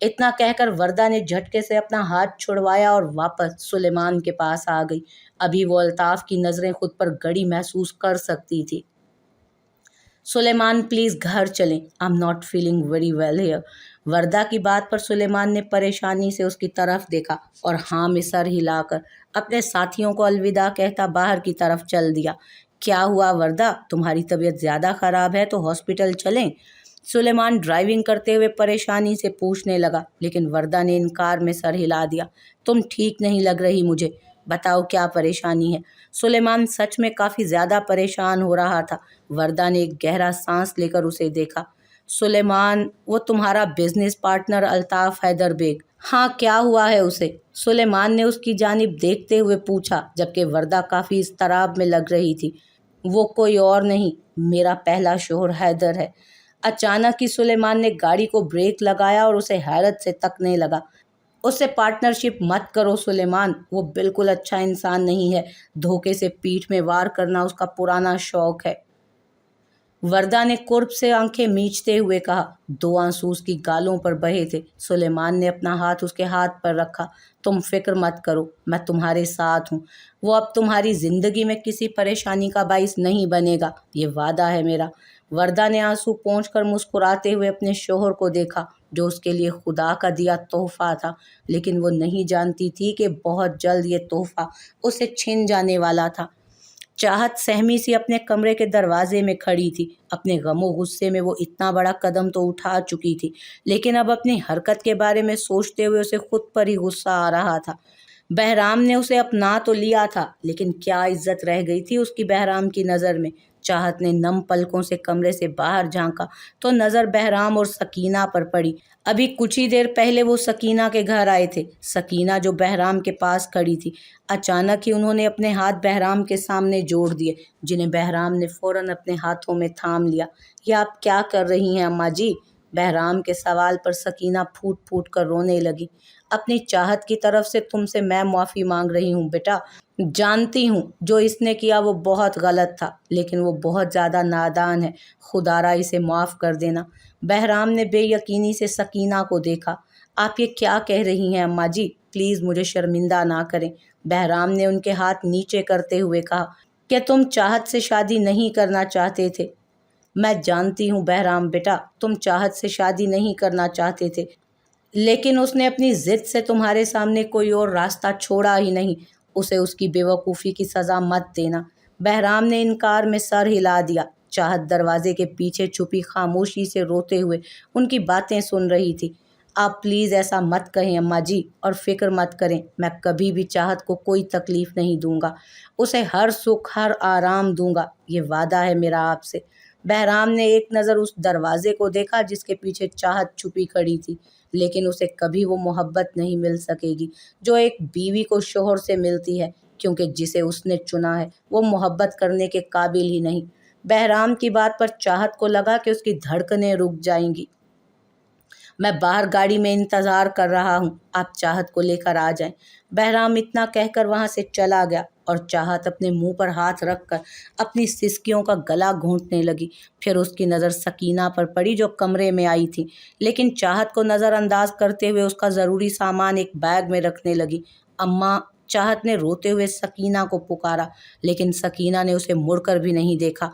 اتنا کہہ کر وردہ نے جھٹکے سے اپنا ہاتھ چھڑوایا اور واپس سلیمان کے پاس آ گئی۔ ابھی وہ الطاف کی نظریں خود پر گڑی محسوس کر سکتی تھی۔ سلیمان پلیز گھر چلیں، I am not feeling very well here. Warda کی بات پر سلیمان نے پریشانی سے اس کی طرف دیکھا اور ہاں میں سر ہلا کر اپنے ساتھیوں کو الوداع کہتا باہر کی طرف چل دیا۔ کیا ہوا وردہ، تمہاری طبیعت زیادہ خراب ہے تو ہاسپٹل چلیں؟ سلیمان ڈرائیونگ کرتے ہوئے پریشانی سے پوچھنے لگا، لیکن وردہ نے انکار میں سر ہلا دیا۔ تم ٹھیک نہیں لگ رہی مجھے، بتاؤ کیا پریشانی ہے؟ سلیمان سچ میں کافی زیادہ پریشان ہو رہا تھا۔ وردہ نے ایک گہرا سانس لے کر اسے دیکھا۔ سلیمان، وہ تمہارا بزنس پارٹنر الطاف حیدر بیگ۔ ہاں، کیا ہوا ہے اسے؟ سلیمان نے اس کی جانب دیکھتے ہوئے پوچھا، جبکہ وردہ کافی اضطراب میں لگ رہی تھی۔ وہ کوئی اور نہیں، میرا پہلا شوہر حیدر ہے۔ اچانک ہی سلیمان نے گاڑی کو بریک لگایا اور اسے حیرت سے تکنے لگا۔ اس سے پارٹنرشپ مت کرو سلیمان، وہ بالکل اچھا انسان نہیں ہے۔ دھوکے سے پیٹھ میں وار کرنا اس کا پرانا شوق ہے۔ وردہ نے قرب سے آنکھیں میچتے ہوئے کہا۔ دو آنسو اس کی گالوں پر بہے تھے۔ سلیمان نے اپنا ہاتھ اس کے ہاتھ پر رکھا۔ تم فکر مت کرو، میں تمہارے ساتھ ہوں۔ وہ اب تمہاری زندگی میں کسی پریشانی کا باعث نہیں بنے گا، یہ وعدہ ہے میرا۔ وردہ نے آنسو پونچھ کر مسکراتے ہوئے اپنے شوہر کو دیکھا، جو اس کے لیے خدا کا دیا تحفہ تھا، لیکن وہ نہیں جانتی تھی کہ بہت جلد یہ تحفہ اسے چھن جانے والا تھا۔ چاہت سہمی سی اپنے کمرے کے دروازے میں کھڑی تھی۔ اپنے غم و غصے میں وہ اتنا بڑا قدم تو اٹھا چکی تھی، لیکن اب اپنی حرکت کے بارے میں سوچتے ہوئے اسے خود پر ہی غصہ آ رہا تھا۔ بہرام نے اسے اپنا تو لیا تھا، لیکن کیا عزت رہ گئی تھی اس کی بہرام کی نظر میں؟ چاہت نے نم پلکوں سے کمرے سے باہر جھانکا تو نظر بہرام اور سکینہ پر پڑی۔ ابھی کچھ ہی دیر پہلے وہ سکینہ کے گھر آئے تھے، سکینہ جو بہرام کے پاس کھڑی تھی۔ اچانک ہی انہوں نے اپنے ہاتھ بہرام کے سامنے جوڑ دیے، جنہیں بہرام نے فوراً اپنے ہاتھوں میں تھام لیا۔ یہ آپ کیا کر رہی ہیں اماں جی؟ بہرام کے سوال پر سکینہ پھوٹ پھوٹ کر رونے لگی۔ اپنی چاہت کی طرف سے تم سے میں معافی مانگ رہی ہوں بیٹا۔ جانتی ہوں جو اس نے کیا وہ بہت غلط تھا، لیکن وہ بہت زیادہ نادان ہے، خدا را اسے معاف کر دینا۔ بہرام نے بے یقینی سے سکینہ کو دیکھا۔ آپ یہ کیا کہہ رہی ہیں اماں جی؟ پلیز مجھے شرمندہ نہ کریں۔ بہرام نے ان کے ہاتھ نیچے کرتے ہوئے کہا کہ تم چاہت سے شادی نہیں کرنا چاہتے تھے۔ میں جانتی ہوں بہرام بیٹا، تم چاہت سے شادی نہیں کرنا چاہتے تھے، لیکن اس نے اپنی ضد سے تمہارے سامنے کوئی اور راستہ چھوڑا ہی نہیں۔ اسے اس کی بے وقوفی کی سزا مت دینا۔ بہرام نے انکار میں سر ہلا دیا۔ چاہت دروازے کے پیچھے چھپی خاموشی سے روتے ہوئے ان کی باتیں سن رہی تھی۔ آپ پلیز ایسا مت کہیں اماں جی، اور فکر مت کریں، میں کبھی بھی چاہت کو کوئی تکلیف نہیں دوں گا۔ اسے ہر سکھ ہر آرام دوں گا، یہ وعدہ ہے میرا آپ سے۔ بہرام نے ایک نظر اس دروازے کو دیکھا جس کے پیچھے چاہت چھپی کھڑی تھی، لیکن اسے کبھی وہ محبت نہیں مل سکے گی جو ایک بیوی کو شوہر سے ملتی ہے، کیونکہ جسے اس نے چنا ہے وہ محبت کرنے کے قابل ہی نہیں۔ بہرام کی بات پر چاہت کو لگا کہ اس کی دھڑکنیں رک جائیں گی۔ میں باہر گاڑی میں انتظار کر رہا ہوں، آپ چاہت کو لے کر آ جائیں۔ بہرام اتنا کہہ کر وہاں سے چلا گیا اور چاہت اپنے منہ پر ہاتھ رکھ کر اپنی سسکیوں کا گلا گھونٹنے لگی۔ پھر اس کی نظر سکینہ پر پڑی جو کمرے میں آئی تھی، لیکن چاہت کو نظر انداز کرتے ہوئے اس کا ضروری سامان ایک بیگ میں رکھنے لگی۔ اماں، چاہت نے روتے ہوئے سکینہ کو پکارا، لیکن سکینہ نے اسے مڑ کر بھی نہیں دیکھا،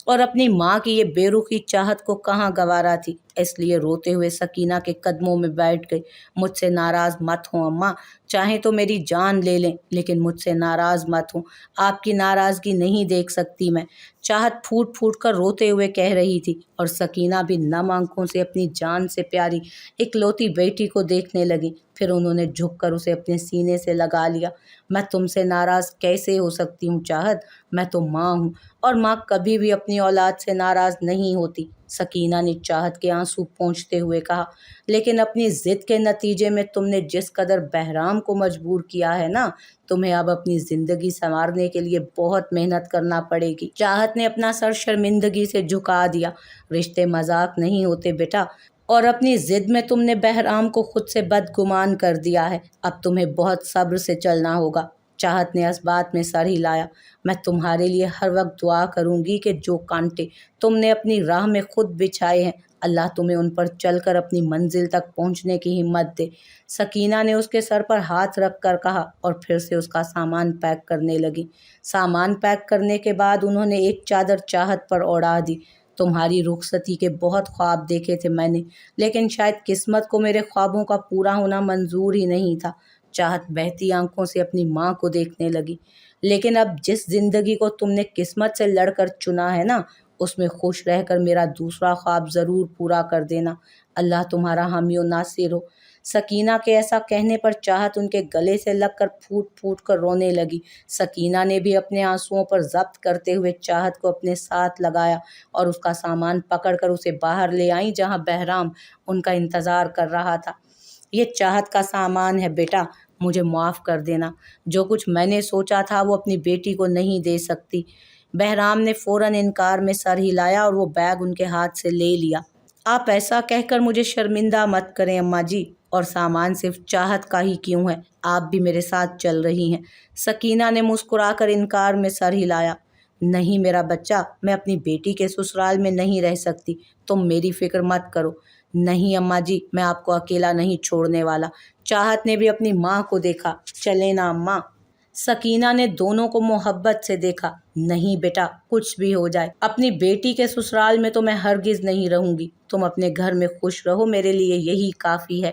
اور اپنی ماں کی یہ بے رخی چاہت کو کہاں گوارا تھی، اس لیے روتے ہوئے سکینہ کے قدموں میں بیٹھ گئی۔ مجھ سے ناراض مت ہوں اماں، چاہیں تو میری جان لے لیں، لیکن مجھ سے ناراض مت ہوں، آپ کی ناراضگی نہیں دیکھ سکتی میں۔ چاہت پھوٹ پھوٹ کر روتے ہوئے کہہ رہی تھی، اور سکینہ بھی نم آنکھوں سے اپنی جان سے پیاری اکلوتی بیٹی کو دیکھنے لگی۔ پھر انہوں نے جھک کر اسے اپنے سینے سے لگا لیا۔ میں تم سے ناراض کیسے ہو سکتی ہوں چاہت؟ میں تو ماں ہوں، اور ماں کبھی بھی اپنی اولاد سے ناراض نہیں ہوتی، سکینہ نے چاہت کے آنسو پونچھتے ہوئے کہا۔ لیکن اپنی ضد کے نتیجے میں تم نے جس قدر بہرام کو مجبور کیا ہے نا، تمہیں اب اپنی زندگی سنوارنے کے لیے بہت محنت کرنا پڑے گی۔ چاہت نے اپنا سر شرمندگی سے جھکا دیا۔ رشتے مذاق نہیں ہوتے بیٹا، اور اپنی ضد میں تم نے بہرام کو خود سے بدگمان کر دیا ہے۔ اب تمہیں بہت صبر سے چلنا ہوگا۔ چاہت نے اس بات میں سر ہلایا۔ میں تمہارے لیے ہر وقت دعا کروں گی کہ جو کانٹے تم نے اپنی راہ میں خود بچھائے ہیں، اللہ تمہیں ان پر چل کر اپنی منزل تک پہنچنے کی ہمت دے۔ سکینہ نے اس کے سر پر ہاتھ رکھ کر کہا اور پھر سے اس کا سامان پیک کرنے لگی۔ سامان پیک کرنے کے بعد انہوں نے ایک چادر چاہت پر اوڑھا دی۔ تمہاری رخصتی کے بہت خواب دیکھے تھے میں نے، لیکن شاید قسمت کو میرے خوابوں کا پورا ہونا منظور ہی نہیں تھا۔ چاہت بہتی آنکھوں سے اپنی ماں کو دیکھنے لگی۔ لیکن اب جس زندگی کو تم نے قسمت سے لڑ کر چنا ہے نا، اس میں خوش رہ کر میرا دوسرا خواب ضرور پورا کر دینا۔ اللہ تمہارا حامی و ناصر ہو۔ سکینہ کے ایسا کہنے پر چاہت ان کے گلے سے لگ کر پھوٹ پھوٹ کر رونے لگی۔ سکینہ نے بھی اپنے آنسوؤں پر ضبط کرتے ہوئے چاہت کو اپنے ساتھ لگایا اور اس کا سامان پکڑ کر اسے باہر لے آئیں جہاں بہرام ان کا انتظار کر رہا تھا۔ یہ چاہت کا سامان ہے بیٹا، مجھے معاف کر دینا۔ جو کچھ میں نے سوچا تھا وہ اپنی بیٹی کو نہیں دے سکتی۔ بہرام نے فوراً انکار میں سر ہلایا اور وہ بیگ ان کے ہاتھ سے لے لیا۔ آپ ایسا کہہ کر مجھے شرمندہ مت کریں اماں جی، اور سامان صرف چاہت کا ہی کیوں ہے، آپ بھی میرے ساتھ چل رہی ہیں۔ سکینہ نے مسکرا کر انکار میں سر ہلایا۔ نہیں میرا بچہ، میں اپنی بیٹی کے سسرال میں نہیں رہ سکتی، تم میری فکر مت کرو۔ نہیں اماں جی، میں آپ کو اکیلا نہیں چھوڑنے والا۔ چاہت نے بھی اپنی ماں کو دیکھا۔ چلیں نا اماں۔ سکینہ نے دونوں کو محبت سے دیکھا۔ نہیں بیٹا، کچھ بھی ہو جائے اپنی بیٹی کے سسرال میں تو میں ہرگز نہیں رہوں گی۔ تم اپنے گھر میں خوش رہو، میرے لیے یہی کافی ہے۔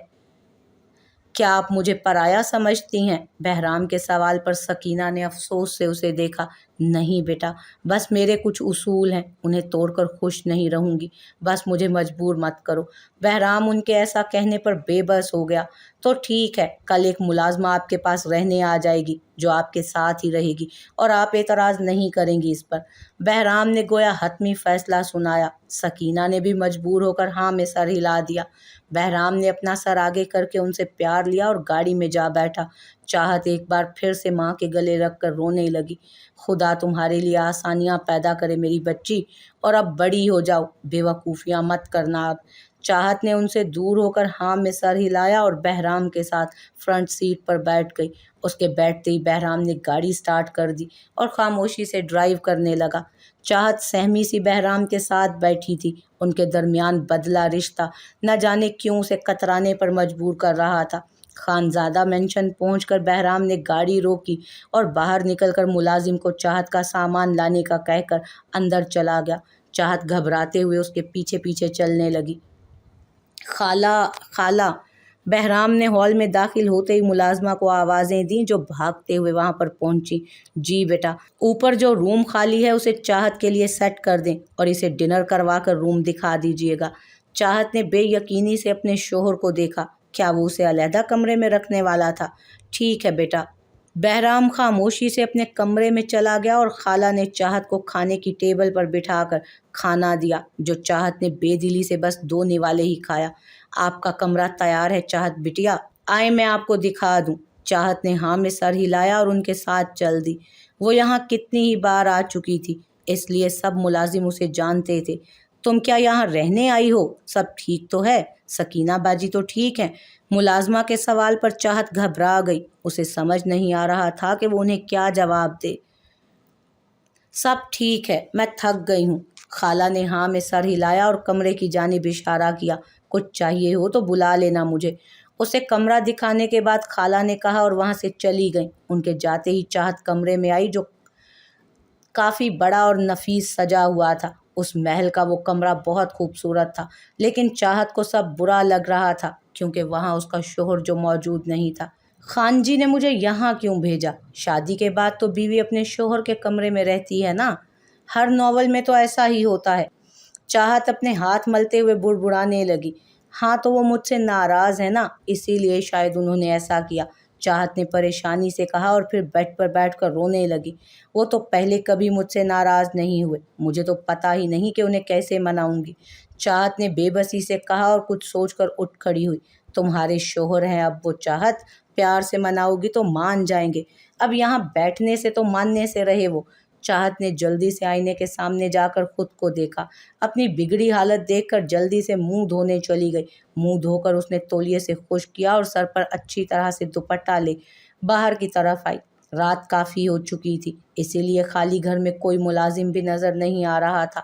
کیا آپ مجھے پرایا سمجھتی ہیں؟ بہرام کے سوال پر سکینہ نے افسوس سے اسے دیکھا۔ نہیں بیٹا، بس میرے کچھ اصول ہیں، انہیں توڑ کر خوش نہیں رہوں گی، بس مجھے مجبور مت کرو۔ بہرام ان کے ایسا کہنے پر بے بس ہو گیا۔ تو ٹھیک ہے، کل ایک ملازمہ آپ کے پاس رہنے آ جائے گی جو آپ کے ساتھ ہی رہے گی، اور آپ اعتراض نہیں کریں گی اس پر۔ بہرام نے گویا حتمی فیصلہ سنایا۔ سکینہ نے بھی مجبور ہو کر ہاں میں سر ہلا دیا۔ بہرام نے اپنا سر آگے کر کے ان سے پیار لیا اور گاڑی میں جا بیٹھا۔ چاہت ایک بار پھر سے ماں کے گلے رکھ کر رونے لگی۔ خدا تمہارے لیے آسانیاں پیدا کرے میری بچی، اور اب بڑی ہو جاؤ، بے وقوفیاں مت کرنا اب۔ چاہت نے ان سے دور ہو کر ہاں میں سر ہلایا اور بہرام کے ساتھ فرنٹ سیٹ پر بیٹھ گئی۔ اس کے بیٹھتے ہی بہرام نے گاڑی سٹارٹ کر دی اور خاموشی سے ڈرائیو کرنے لگا۔ چاہت سہمی سی بہرام کے ساتھ بیٹھی تھی۔ ان کے درمیان بدلا رشتہ نہ جانے کیوں اسے کترانے پر مجبور کر رہا تھا۔ خانزادہ مینشن پہنچ کر بہرام نے گاڑی روکی اور باہر نکل کر ملازم کو چاہت کا سامان لانے کا کہہ کر اندر چلا گیا۔ چاہت گھبراتے ہوئے اس کے پیچھے پیچھے چلنے لگی۔ خالہ خالہ، بہرام نے ہال میں داخل ہوتے ہی ملازمہ کو آوازیں دیں جو بھاگتے ہوئے وہاں پر پہنچی۔ جی بیٹا، اوپر جو روم خالی ہے اسے چاہت کے لیے سیٹ کر دیں اور اسے ڈنر کروا کر روم دکھا دیجیے گا۔ چاہت نے بے یقینی سے اپنے شوہر کو دیکھا۔ کیا وہ اسے علیحدہ کمرے میں رکھنے والا تھا؟ ٹھیک ہے بیٹا۔ بہرام خاموشی سے اپنے کمرے میں چلا گیا اور خالہ نے چاہت کو کھانے کی ٹیبل پر بٹھا کر کھانا دیا، جو چاہت نے بے دلی سے بس 2 نوالے ہی کھایا۔ آپ کا کمرہ تیار ہے چاہت بٹیا، آئیں میں آپ کو دکھا دوں۔ چاہت نے ہاں میں سر ہلایا اور ان کے ساتھ چل دی۔ وہ یہاں کتنی ہی بار آ چکی تھی، اس لیے سب ملازم اسے جانتے تھے۔ تم کیا یہاں رہنے آئی ہو؟ سب ٹھیک تو ہے؟ سکینہ باجی تو ٹھیک ہے؟ ملازمہ کے سوال پر چاہت گھبرا گئی۔ اسے سمجھ نہیں آ رہا تھا کہ وہ انہیں کیا جواب دے۔ سب ٹھیک ہے، میں تھک گئی ہوں۔ خالہ نے ہاں میں سر ہلایا اور کمرے کی جانب اشارہ کیا۔ کچھ چاہیے ہو تو بلا لینا مجھے۔ اسے کمرہ دکھانے کے بعد خالہ نے کہا اور وہاں سے چلی گئیں۔ ان کے جاتے ہی چاہت کمرے میں آئی جو کافی بڑا اور نفیس سجا ہوا تھا۔ اس محل کا وہ کمرہ بہت خوبصورت تھا، لیکن چاہت کو سب برا لگ رہا تھا کیونکہ وہاں اس کا شوہر جو موجود نہیں تھا۔ خان جی نے مجھے یہاں کیوں بھیجا؟ شادی کے بعد تو بیوی اپنے شوہر کے کمرے میں رہتی ہے نا، ہر ناول میں تو ایسا ہی ہوتا ہے۔ چاہت اپنے ہاتھ ملتے ہوئے بڑبڑانے لگی۔ ہاں تو وہ مجھ سے ناراض ہے نا، اسی لیے شاید انہوں نے ایسا کیا، چاہت نے پریشانی سے کہا اور پھر بیڈ پر بیٹھ کر رونے لگی۔ وہ تو پہلے کبھی مجھ سے ناراض نہیں ہوئے، مجھے تو پتہ ہی نہیں کہ انہیں کیسے مناؤں گی، چاہت نے بے بسی سے کہا اور کچھ سوچ کر اٹھ کھڑی ہوئی۔ تمہارے شوہر ہیں اب وہ چاہت، پیار سے مناؤ گی تو مان جائیں گے، اب یہاں بیٹھنے سے تو ماننے سے رہے وہ۔ چاہت نے جلدی سے آئینے کے سامنے جا کر خود کو دیکھا۔ اپنی بگڑی حالت دیکھ کر جلدی سے منہ دھونے چلی گئی۔ منہ دھو کر اس نے تولیے سے خشک کیا اور سر پر اچھی طرح سے دوپٹہ لے باہر کی طرف آئی۔ رات کافی ہو چکی تھی، اسی لیے خالی گھر میں کوئی ملازم بھی نظر نہیں آ رہا تھا۔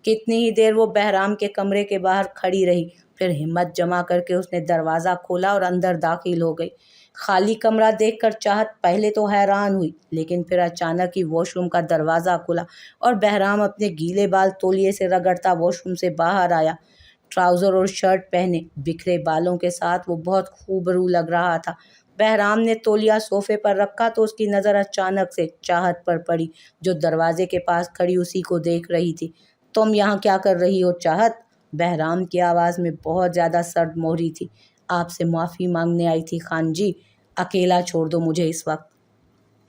کتنی ہی دیر وہ بہرام کے کمرے کے باہر کھڑی رہی، پھر ہمت جمع کر کے اس نے دروازہ کھولا اور اندر داخل ہو گئی۔ خالی کمرہ دیکھ کر چاہت پہلے تو حیران ہوئی، لیکن پھر اچانک ہی واش روم کا دروازہ کھلا اور بہرام اپنے گیلے بال تولیے سے رگڑتا واش روم سے باہر آیا۔ ٹراؤزر اور شرٹ پہنے، بکھرے بالوں کے ساتھ وہ بہت خوبرو لگ رہا تھا۔ بہرام نے تولیہ صوفے پر رکھا تو اس کی نظر اچانک سے چاہت پر پڑی، جو دروازے کے پاس کھڑی اسی کو دیکھ رہی تھی۔ تم یہاں کیا کر رہی ہو چاہت؟ بہرام کی آواز میں بہت زیادہ سرد مہری تھی۔ آپ سے معافی مانگنے آئی تھی خان جی، اکیلا چھوڑ دو مجھے اس وقت۔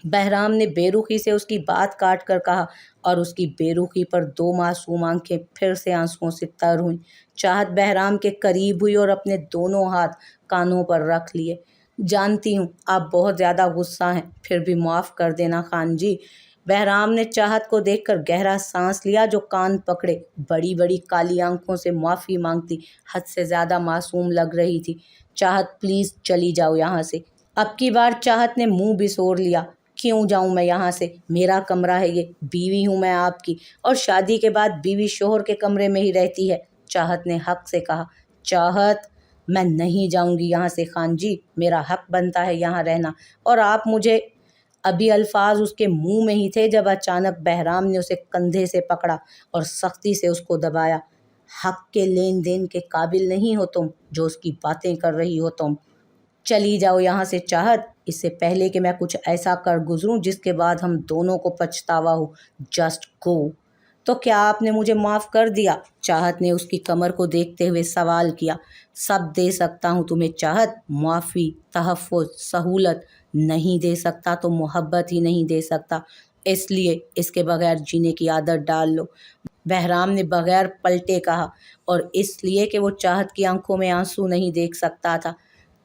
بہرام نے بے رخی سے اس کی بات کاٹ کر کہا، اور اس کی بے رخی پر دو معصوم آنکھیں پھر سے آنسوؤں سے تر ہوئیں۔ چاہت بہرام کے قریب ہوئی اور اپنے دونوں ہاتھ کانوں پر رکھ لیے۔ جانتی ہوں آپ بہت زیادہ غصہ ہیں، پھر بھی معاف کر دینا خان جی۔ بہرام نے چاہت کو دیکھ کر گہرا سانس لیا، جو کان پکڑے بڑی بڑی کالی آنکھوں سے معافی مانگتی حد سے زیادہ معصوم لگ رہی تھی۔ چاہت پلیز چلی جاؤ یہاں سے۔ اب کی بار چاہت نے منہ بسور لیا۔ کیوں جاؤں میں یہاں سے؟ میرا کمرہ ہے یہ، بیوی ہوں میں آپ کی، اور شادی کے بعد بیوی شوہر کے کمرے میں ہی رہتی ہے، چاہت نے حق سے کہا۔ چاہت، میں نہیں جاؤں گی یہاں سے خان جی، میرا حق بنتا ہے یہاں رہنا، اور آپ مجھے… ابھی الفاظ اس کے منہ میں ہی تھے جب اچانک بہرام نے اسے کندھے سے پکڑا اور سختی سے اس کو دبایا۔ حق کے لین دین کے قابل نہیں ہو تم، جو اس کی باتیں کر رہی ہو تم۔ چلی جاؤ یہاں سے چاہت، اس سے پہلے کہ میں کچھ ایسا کر گزروں جس کے بعد ہم دونوں کو پچھتاوا ہو۔ Just go. تو کیا آپ نے مجھے معاف کر دیا؟ چاہت نے اس کی کمر کو دیکھتے ہوئے سوال کیا۔ سب دے سکتا ہوں تمہیں چاہت، معافی، تحفظ، سہولت، نہیں دے سکتا تو محبت ہی نہیں دے سکتا، اس لیے اس کے بغیر جینے کی عادت ڈال لو۔ بہرام نے بغیر پلٹے کہا، اور اس لیے کہ وہ چاہت کی آنکھوں میں آنسو نہیں دیکھ سکتا تھا۔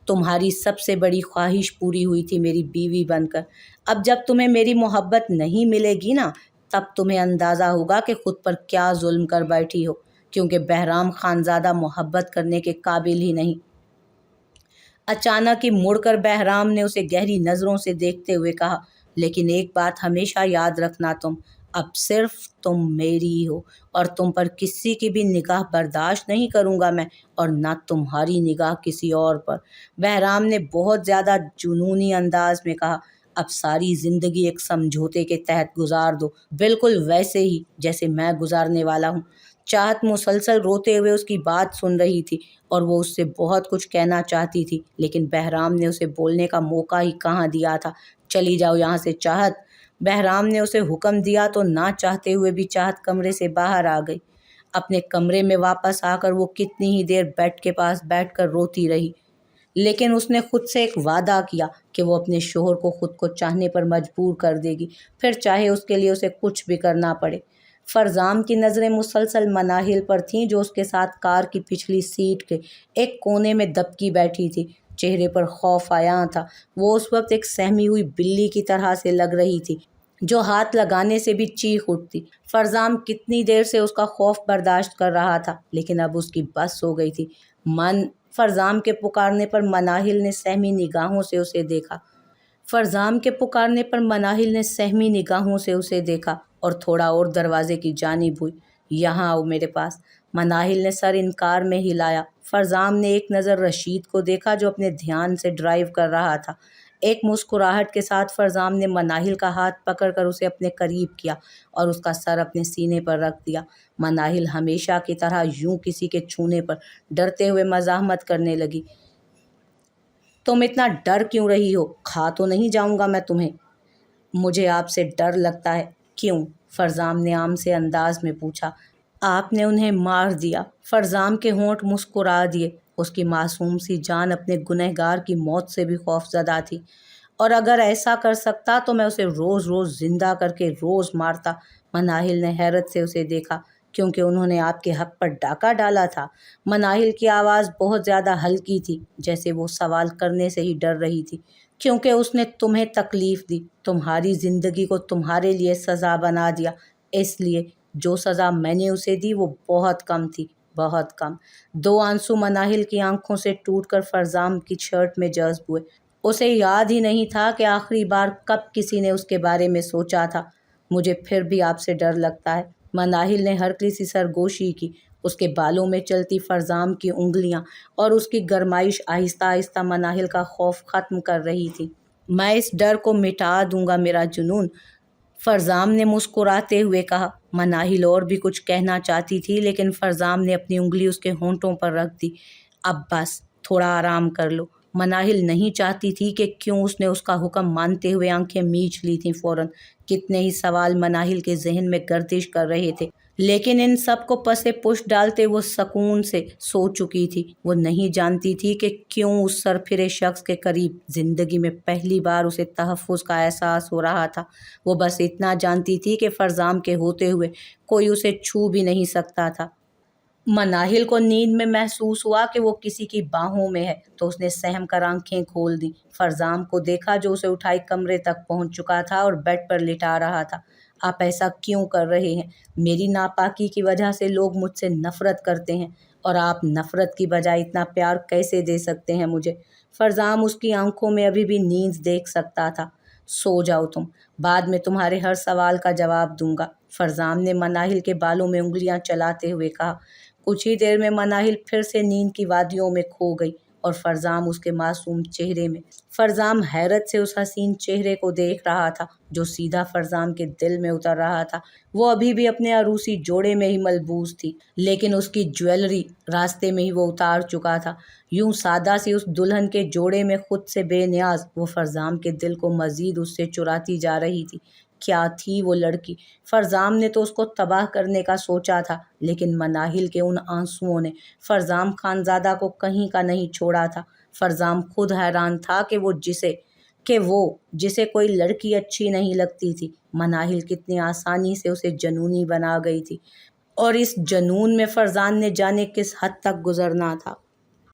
تمہاری سب سے بڑی خواہش پوری ہوئی تھی میری بیوی بن کر، اب جب تمہیں میری محبت نہیں ملے گی نا، تب تمہیں اندازہ ہوگا کہ خود پر کیا ظلم کر بیٹھی ہو، کیونکہ بہرام خانزادہ محبت کرنے کے قابل ہی نہیں۔ اچانک ہی مڑ کر بہرام نے اسے گہری نظروں سے دیکھتے ہوئے کہا، لیکن ایک بات ہمیشہ یاد رکھنا، تم اب صرف تم میری ہی ہو، اور تم پر کسی کی بھی نگاہ برداشت نہیں کروں گا میں، اور نہ تمہاری نگاہ کسی اور پر۔ بہرام نے بہت زیادہ جنونی انداز میں کہا، اب ساری زندگی ایک سمجھوتے کے تحت گزار دو، بالکل ویسے ہی جیسے میں گزارنے والا ہوں۔ چاہت مسلسل روتے ہوئے اس کی بات سن رہی تھی، اور وہ اس سے بہت کچھ کہنا چاہتی تھی، لیکن بہرام نے اسے بولنے کا موقع ہی کہاں دیا تھا۔ چلی جاؤ یہاں سے چاہت۔ بہرام نے اسے حکم دیا تو نہ چاہتے ہوئے بھی چاہت کمرے سے باہر آ گئی۔ اپنے کمرے میں واپس آ کر وہ کتنی ہی دیر بیڈ کے پاس بیٹھ کر روتی رہی، لیکن اس نے خود سے ایک وعدہ کیا کہ وہ اپنے شوہر کو خود کو چاہنے پر مجبور کر دے گی، پھر چاہے اس کے لیے اسے کچھ بھی کرنا پڑے۔ فرزام کی نظریں مسلسل مناہل پر تھیں، جو اس کے ساتھ کار کی پچھلی سیٹ کے ایک کونے میں دبکی بیٹھی تھی، چہرے پر خوف عیاں تھا۔ وہ اس وقت ایک سہمی ہوئی بلی کی طرح سے لگ رہی تھی، جو ہاتھ لگانے سے بھی چیخ اٹھتی۔ فرزام کتنی دیر سے اس کا خوف برداشت کر رہا تھا، لیکن اب اس کی بس ہو گئی تھی۔ فرزام کے پکارنے پر مناہل نے سہمی نگاہوں سے اسے دیکھا۔ اور تھوڑا اور دروازے کی جانب ہوئی۔ یہاں آؤ میرے پاس۔ مناہل نے سر انکار میں ہلایا۔ فرزام نے ایک نظر رشید کو دیکھا، جو اپنے دھیان سے ڈرائیو کر رہا تھا۔ ایک مسکراہٹ کے ساتھ فرزام نے مناہل کا ہاتھ پکڑ کر اسے اپنے قریب کیا اور اس کا سر اپنے سینے پر رکھ دیا۔ مناہل ہمیشہ کی طرح یوں کسی کے چھونے پر ڈرتے ہوئے مزاحمت کرنے لگی۔ تم اتنا ڈر کیوں رہی ہو؟ کھا تو نہیں جاؤں گا میں تمہیں؟ مجھے آپ سے ڈر لگتا ہے۔ کیوں؟ فرزام نے عام سے انداز میں پوچھا۔ آپ نے انہیں مار دیا۔ فرزام کے ہونٹ مسکرا دیے۔ اس کی معصوم سی جان اپنے گنہگار کی موت سے بھی خوف زدہ تھی، اور اگر ایسا کر سکتا تو میں اسے روز روز زندہ کر کے روز مارتا۔ مناہل نے حیرت سے اسے دیکھا۔ کیونکہ انہوں نے آپ کے حق پر ڈاکہ ڈالا تھا؟ مناہل کی آواز بہت زیادہ ہلکی تھی، جیسے وہ سوال کرنے سے ہی ڈر رہی تھی۔ کیونکہ اس نے تمہیں تکلیف دی، تمہاری زندگی کو تمہارے لیے سزا بنا دیا، اس لیے جو سزا میں نے اسے دی وہ بہت کم تھی، بہت کم۔ دو آنسو مناہل کی آنکھوں سے ٹوٹ کر فرزام کی شرٹ میں جذب ہوئے۔ اسے یاد ہی نہیں تھا کہ آخری بار کب کسی نے اس کے بارے میں سوچا تھا۔ مجھے پھر بھی آپ سے ڈر لگتا ہے۔ مناہل نے ہرکلی سی سرگوشی کی۔ اس کے بالوں میں چلتی فرزام کی انگلیاں اور اس کی گرمائش آہستہ آہستہ مناہل کا خوف ختم کر رہی تھی۔ میں اس ڈر کو مٹا دوں گا میرا جنون، فرزام نے مسکراتے ہوئے کہا۔ مناہل اور بھی کچھ کہنا چاہتی تھی لیکن فرزام نے اپنی انگلی اس کے ہونٹوں پر رکھ دی۔ اب بس تھوڑا آرام کر لو۔ مناہل نہیں چاہتی تھی کہ کیوں اس نے اس کا حکم مانتے ہوئے آنکھیں میچ لی تھیں فوراً۔ کتنے ہی سوال مناہل کے ذہن میں گردش کر رہے تھے، لیکن ان سب کو پسے پش ڈالتے وہ سکون سے سو چکی تھی۔ وہ نہیں جانتی تھی کہ کیوں اس سرپھرے شخص کے قریب زندگی میں پہلی بار اسے تحفظ کا احساس ہو رہا تھا۔ وہ بس اتنا جانتی تھی کہ فرزام کے ہوتے ہوئے کوئی اسے چھو بھی نہیں سکتا تھا۔ مناہل کو نیند میں محسوس ہوا کہ وہ کسی کی باہوں میں ہے تو اس نے سہم کر آنکھیں کھول دیں۔ فرزام کو دیکھا جو اسے اٹھائی کمرے تک پہنچ چکا تھا اور بیڈ پر لٹا رہا تھا۔ آپ ایسا کیوں کر رہے ہیں؟ میری ناپاکی کی وجہ سے لوگ مجھ سے نفرت کرتے ہیں اور آپ نفرت کی بجائے اتنا پیار کیسے دے سکتے ہیں مجھے؟ فرزام اس کی آنکھوں میں ابھی بھی نیند دیکھ سکتا تھا۔ سو جاؤ تم، بعد میں تمہارے ہر سوال کا جواب دوں گا، فرزام نے مناہل کے بالوں میں انگلیاں چلاتے ہوئے کہا۔ کچھ ہی دیر میں مناہل پھر سے نیند کی وادیوں میں کھو گئی اور فرزام اس کے معصوم چہرے میں۔ فرزام حیرت سے اس حسین چہرے کو دیکھ رہا تھا جو سیدھا فرزام کے دل میں اتر رہا تھا۔ وہ ابھی بھی اپنے عروسی جوڑے میں ہی ملبوس تھی لیکن اس کی جویلری راستے میں ہی وہ اتار چکا تھا۔ یوں سادہ سی اس دلہن کے جوڑے میں خود سے بے نیاز وہ فرزام کے دل کو مزید اس سے چراتی جا رہی تھی۔ کیا تھی وہ لڑکی؟ فرزام نے تو اس کو تباہ کرنے کا سوچا تھا لیکن مناہل کے ان آنسوؤں نے فرزام خانزادہ کو کہیں کا نہیں چھوڑا تھا۔ فرزام خود حیران تھا کہ وہ جسے کوئی لڑکی اچھی نہیں لگتی تھی، مناہل کتنی آسانی سے اسے جنونی بنا گئی تھی، اور اس جنون میں فرزان نے جانے کس حد تک گزرنا تھا۔